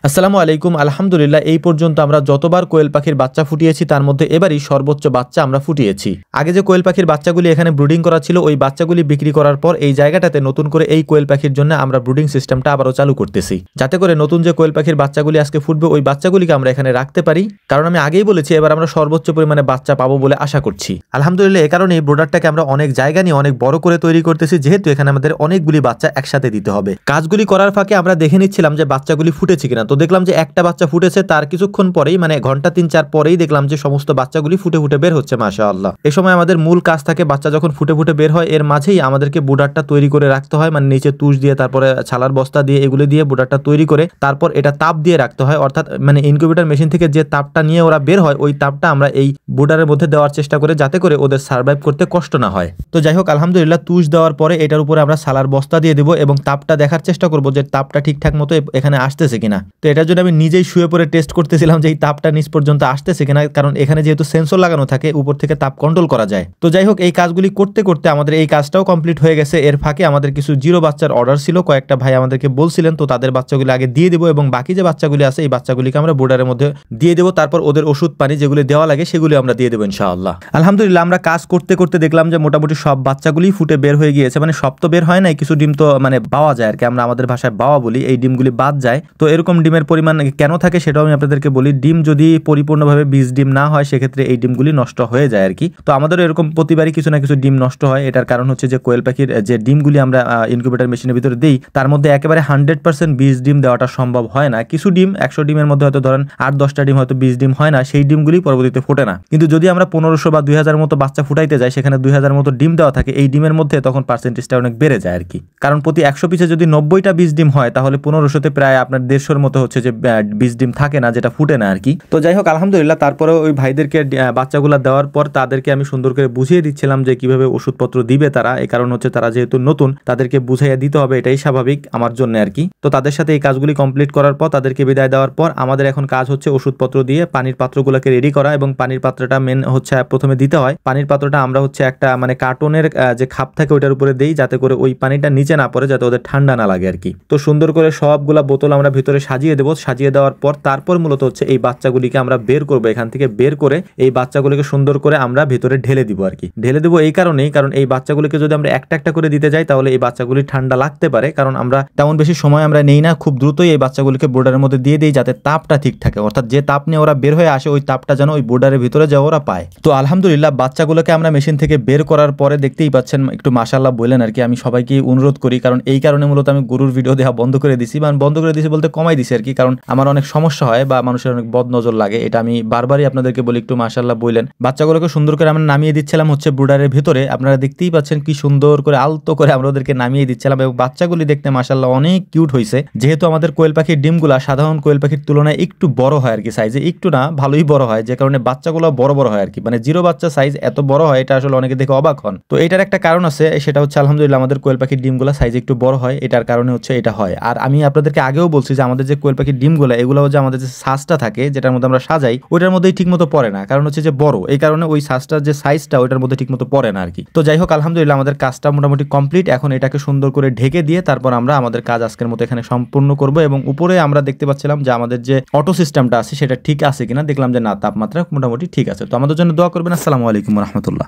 আসসালামু আলাইকুম। আলহামদুলিল্লাহ এই পর্যন্ত আমরা যতবার কোয়েল পাখির বাচ্চা ফুটিয়েছি তার মধ্যে এবারই সর্বোচ্চ বাচ্চা আমরা ফুটিয়েছি। আগে যে কোয়েল পাখির বাচ্চাগুলি এখানে ব্রুডিং করা ছিল ওই বাচ্চাগুলি বিক্রি করার পর এই জায়গাটাতে নতুন করে এই কোয়েল পাখির জন্য আমরা ব্রুডিং সিস্টেমটা আবারও চালু করতেছি, যাতে করে নতুন যে কোয়েল পাখির বাচ্চাগুলি আজকে ফুটবে ওই বাচ্চাগুলিকে আমরা এখানে রাখতে পারি। কারণ আমি আগেই বলেছি এবার আমরা সর্বোচ্চ পরিমাণে বাচ্চা পাবো বলে আশা করছি। আলহামদুলিল্লাহ এ কারণে এই ব্রোডারটাকে আমরা অনেক জায়গা নিয়ে অনেক বড় করে তৈরি করতেছি, যেহেতু এখানে আমাদের অনেকগুলি বাচ্চা একসাথে দিতে হবে। কাজগুলি করার ফাঁকে আমরা দেখে নিচ্ছিলাম যে বাচ্চাগুলি ফুটেছে কিনা। তো দেখলাম যে একটা বাচ্চা ফুটেছে, তার কিছুক্ষণ পরেই মানে ঘন্টা ৩-৪ পরেই দেখলাম যে সমস্ত বাচ্চাগুলি ফুটে ফুটে বের হচ্ছে মাশাআল্লাহ। এই সময় আমাদের মূল কাজ থাকে বাচ্চা যখন ফুটে ফুটে বের হয় এর মাঝেই আমাদেরকে ব্রোডারটা তৈরি করে রাখতে হয়, মানে নিচে তুষ দিয়ে তারপরে ছালার বস্তা দিয়ে এগুলি দিয়ে ব্রোডারটা তৈরি করে তারপর এটা তাপ দিয়ে রাখতে হয়, অর্থাৎ মানে ইনকিউবেটর মেশিন থেকে যে তাপটা নিয়ে ওরা বের হয় ওই তাপটা আমরা এই ব্রোডারের মধ্যে দেওয়ার চেষ্টা করে যাতে করে ওদের সার্ভাইভ করতে কষ্ট না হয়। তো যাই হোক আলহামদুলিল্লাহ তুষ দেওয়ার পরে এটার উপরে আমরা সালার বস্তা দিয়ে দেবো এবং তাপটা দেখার চেষ্টা করবো যে তাপটা ঠিকঠাক মতো এখানে আসতেছে কিনা। তো এটার জন্য আমি নিজেই শুয়ে পড়ে টেস্ট করতেছিলাম যে এই তাপটা নিচ পর্যন্ত আসতেছে কিনা, কারণ এখানে যেহেতু সেন্সর লাগানো থাকে উপর থেকে তাপ কন্ট্রোল করা যায়। তো যাই হোক এই কাজগুলি করতে করতে আমাদের এই কাজটাও কমপ্লিট হয়ে গেছে। এর ফাঁকে আমাদের কিছু জিরো বাচ্চার অর্ডার ছিল, কয়েকটা ভাই আমাদেরকে বলছিলেন, তো তাদের বাচ্চাগুলি আগে দিয়ে দেবো এবং বাকি যে বাচ্চাগুলি আছে এই বাচ্চাগুলিকে আমরা বোর্ডারের মধ্যে দিয়ে দেবো, তারপর ওদের ওষুধ পানি যেগুলি দেওয়া লাগে সেগুলি আমরা দিয়ে দেবো ইনশাআল্লাহ। আলহামদুলিল্লাহ আমরা কাজ করতে করতে দেখলাম যে মোটামুটি সব বাচ্চাগুলি ফুটে বের হয়ে গিয়েছে, মানে সব তো বের হয় নাই, কিছু ডিম তো মানে বাওয়া যায় আর কি, আমরা আমাদের ভাষায় বাওয়া বলি, এই ডিমগুলি বাদ যায়। তো এরকম ডিমের পরিমাণ কেন থাকে সেটাও আমি আপনাদেরকে বলি। ডিম যদি পরিপূর্ণভাবে বীজ ডিম না হয় সেক্ষেত্রে এই ডিমগুলি নষ্ট হয়ে যায় আর কি। তো আমাদের এরকম প্রতিবারই কিছু না কিছু ডিম নষ্ট হয়। এটার কারণ হচ্ছে যে কোয়েল পাখির যে ডিমগুলি আমরা ইনকিউবেটর মেশিনের ভিতরে দিই তার মধ্যে একেবারে 100% বীজ ডিম দেওয়াটা সম্ভব হয় না। কিছু ডিম 100 ডিমের মধ্যে হয়তো ধরেন 8-10টা ডিম হয়তো বীজ ডিম হয় না, সেই ডিমগুলি পরবর্তীতে ফোটে না। কিন্তু যদি আমরা 1500 বা 2000 মতো বাচ্চা ফুটাইতে যাই সেখানে 2000 মতো ডিম দেওয়া থাকে, এই ডিমের মধ্যে তখন পার্সেন্টেজটা অনেক বেড়ে যায় আর কি। কারণ প্রতি 100 পিছে যদি 90টা বীজ ডিম হয় তাহলে 1500তে প্রায় আপনার 150 মতো হচ্ছে যে বীজ ডিম থাকে না, যেটা ফুটে না আর কি। তো যাই হোক আলহামদুলিল্লাহ তারপরে ওই ভাইদেরকে বাচ্চাগুলো দেওয়ার পর তাদেরকে আমি সুন্দর করে বুঝিয়ে দিচ্ছিলাম যে কিভাবে ওষুধপত্র দিবে তারা। এই কারণ হচ্ছে তারা যেহেতু নতুন তাদেরকে বুঝাইয়া দিতে হবে, এটাই স্বাভাবিক আমার জন্য আর কি। তো তাদের সাথে এই কাজগুলি কমপ্লিট করার পর তাদেরকে বিদায় দেওয়ার পর আমাদের এখন কাজ হচ্ছে ওষুধপত্র দিয়ে পানির পাত্রগুলোকে রেডি করা, এবং পানির পাত্রটা মেন হচ্ছে প্রথমে দিতে হয়। পানির পাত্রটা আমরা হচ্ছে একটা মানে কার্টনের যে খাপ থাকে ওইটার উপরে দেই যাতে করে ওই পানিটা নিচে না পড়ে, যাতে ওদের ঠান্ডা না লাগে আর কি। তো সুন্দর করে সবগুলা বোতল আমরা ভিতরে সাজিয়ে দেবো। সাজিয়ে দেওয়ার পর তারপর মূলত হচ্ছে এই বাচ্চাগুলিকে আমরা বের করবো, এখান থেকে বের করে এই বাচ্চাগুলিকে সুন্দর করে আমরা ভিতরে ঢেলে দিব আর কি। ঢেলে দেবো এই কারণেই, কারণ এই বাচ্চাগুলিকে যদি আমরা একটা একটা করে দিতে যাই তাহলে এই বাচ্চাগুলি ঠান্ডা লাগতে পারে, কারণ আমরা তেমন বেশি সময় আমরা নেই না, খুব দ্রুতই এই বাচ্চাগুলিকে বোর্ডারের মধ্যে দিয়ে দিই যাতে তাপটা ঠিক থাকে, অর্থাৎ যে তাপ নিয়ে ওরা বের হয়ে আসে ওই তাপটা যেন ওই বোর্ডারের ভিতরে যাওয়া ওরা পায়। তো আলহামদুলিল্লাহ বাচ্চাগুলোকে আমরা মেশিন থেকে বের করার পরে দেখতেই পাচ্ছেন একটু মাশাআল্লাহ বললেন আর কি। আমি সবাইকে অনুরোধ করি, কারণ এই কারণে মূলত আমি গরুর ভিডিও দেওয়া বন্ধ করে দিছি, বা বন্ধ করে দিছি বলতে কমাই দিছি আর কি, কারণ আমার অনেক সমস্যা হয় বা মানুষের অনেক বদ নজর লাগে। এটা আমি বারবারই আপনাদেরকে বলি একটু মাশাআল্লাহ বললেন। বাচ্চাগুলোকে সুন্দর করে আমরা নামিয়ে দিচ্ছিলাম হচ্ছে ব্রুডারের ভিতরে, আপনারা দেখতেই পাচ্ছেন কি সুন্দর করে আলতো করে আমরা ওদেরকে নামিয়ে দিচ্ছিলাম, এবং বাচ্চাগুলি দেখতে মাশাআল্লাহ অনেক কিউট হয়েছে। যেহেতু আমাদের কোয়েল পাখির ডিমগুলা সাধারণ কোয়েল পাখির তুলনায় একটু বড় হয় আর কি, সাইজে একটু না ভালোই বড় হয়, যে কারণে বাচ্চাগুলো বড় বড় হয় আর কি, মানে জিরো বাচ্চা সাইজ এত বড় হয় এটা আসলে অনেকে দেখে অবাক হন। তো এটার একটা কারণ আছে, সেটা হচ্ছে আলহামদুলিল্লাহ আমাদের কোয়েল পাখির ডিমগুলা সাইজ একটু বড় হয়, এটার কারণে হচ্ছে এটা হয়। আর আমি আপনাদেরকে আগেও বলছি যে আমাদের যে কোয়েল পাখির ডিমগুলো এগুলো হচ্ছে আমাদের যে সাজটা থাকে যেটার মধ্যে আমরা সাজাই ওইটার মধ্যেই ঠিকমতো পড়ে না, কারণ হচ্ছে যে বড়, এই কারণে ওই সাজটার যে সাইজটা ওইটার মধ্যে ঠিকমতো পড়ে না আর কি। তো যাই হোক আলহামদুলিল্লাহ আমাদের কাজটা মোটামুটি কমপ্লিট। এখন এটাকে সুন্দর করে ঢেকে দিয়ে তারপর আমরা আমাদের কাজ আজকের মতো এখানে সম্পূর্ণ করব, এবং উপরে আমরা দেখতে পাচ্ছিলাম যে আমাদের যে অটো সিস্টেমটা আছে সেটা ঠিক আছে কিনা, দেখলাম যে না তাপমাত্রা মোটামুটি ঠিক আছে। তো আমাদের জন্য দোয়া করবেন। আসসালামু আলাইকুম ওয়া রাহমাতুল্লাহ।